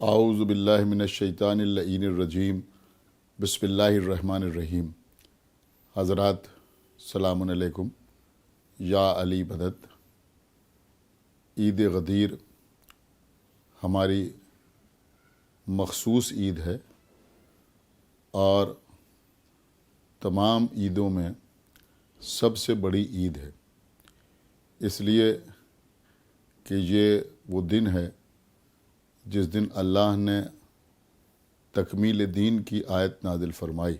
اعوذ باللہ من الشیطان اللعین الرجیم بسم اللہ الرحمن الرحیم۔ حضرات السلام علیکم۔ یا علی بدت، عید غدیر ہماری مخصوص عید ہے اور تمام عیدوں میں سب سے بڑی عید ہے، اس لیے کہ یہ وہ دن ہے جس دن اللہ نے تکمیل دین کی آیت نازل فرمائی۔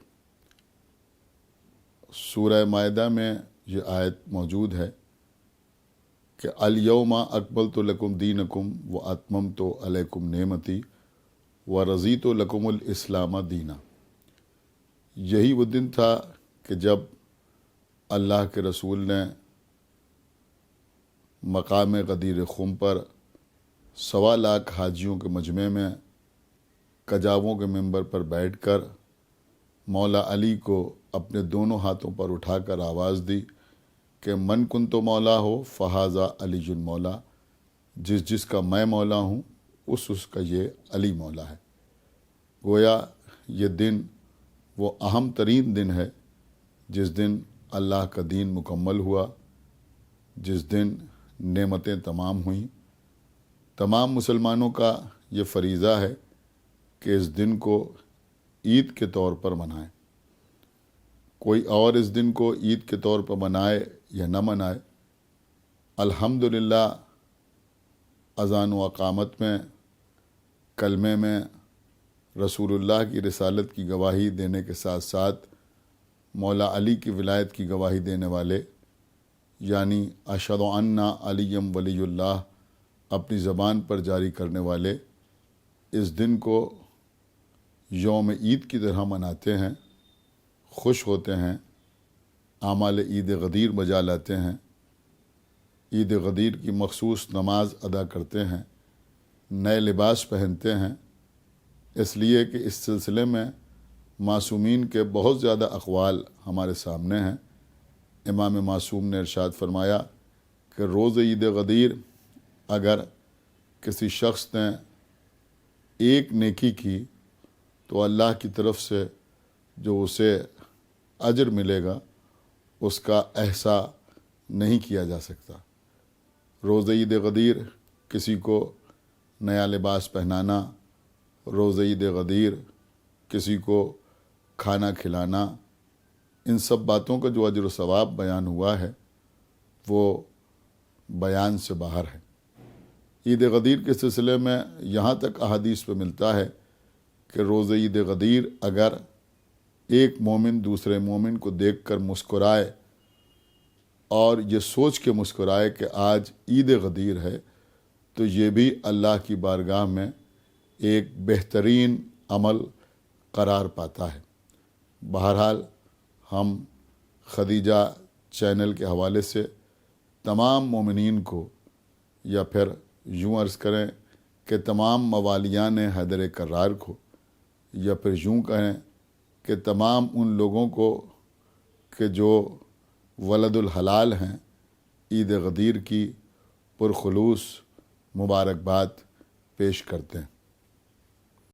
سورہ مائدہ میں یہ آیت موجود ہے کہ الیوم اکملت لکم دینکم واتممت علیکم نعمتی ورضیت لکم الاسلام دینا۔ یہی وہ دن تھا کہ جب اللہ کے رسول نے مقام غدیر خم پر 1.25 لاکھ حاجیوں کے مجمع میں کجاووں کے ممبر پر بیٹھ کر مولا علی کو اپنے دونوں ہاتھوں پر اٹھا کر آواز دی کہ من کنت مولا ہو فہذا علی مولا، جس کا میں مولا ہوں اس کا یہ علی مولا ہے۔ گویا یہ دن وہ اہم ترین دن ہے جس دن اللہ کا دین مکمل ہوا، جس دن نعمتیں تمام ہوئیں۔ تمام مسلمانوں کا یہ فریضہ ہے کہ اس دن کو عید کے طور پر منائیں۔ کوئی اور اس دن کو عید کے طور پر منائے یا نہ منائے، الحمدللہ اذان و اقامت میں، کلمے میں رسول اللہ کی رسالت کی گواہی دینے کے ساتھ ساتھ مولا علی کی ولایت کی گواہی دینے والے یعنی اشہد ان علی ولی اللہ اپنی زبان پر جاری کرنے والے اس دن کو یوم عید کی طرح مناتے ہیں، خوش ہوتے ہیں، اعمال عید غدیر بجا لاتے ہیں، عید غدیر کی مخصوص نماز ادا کرتے ہیں، نئے لباس پہنتے ہیں، اس لیے کہ اس سلسلے میں معصومین کے بہت زیادہ اقوال ہمارے سامنے ہیں۔ امام معصوم نے ارشاد فرمایا کہ روز عید غدیر اگر کسی شخص نے ایک نیکی کی تو اللہ کی طرف سے جو اسے اجر ملے گا اس کا احصا نہیں کیا جا سکتا۔ روز عید غدیر کسی کو نیا لباس پہنانا، روز عید غدیر کسی کو کھانا کھلانا، ان سب باتوں کا جو اجر و ثواب بیان ہوا ہے وہ بیان سے باہر ہے۔ عید غدیر کے سلسلے میں یہاں تک احادیث پہ ملتا ہے کہ روز عید غدیر اگر ایک مومن دوسرے مومن کو دیکھ کر مسکرائے اور یہ سوچ کے مسکرائے کہ آج عید غدیر ہے تو یہ بھی اللہ کی بارگاہ میں ایک بہترین عمل قرار پاتا ہے۔ بہرحال ہم خدیجہ چینل کے حوالے سے تمام مومنین کو، یا پھر یوں عرض کریں کہ تمام موالیان حیدر کرار کو، یا پھر یوں کہیں کہ تمام ان لوگوں کو کہ جو ولد الحلال ہیں، عید غدیر کی پرخلوص مبارکباد پیش کرتے ہیں۔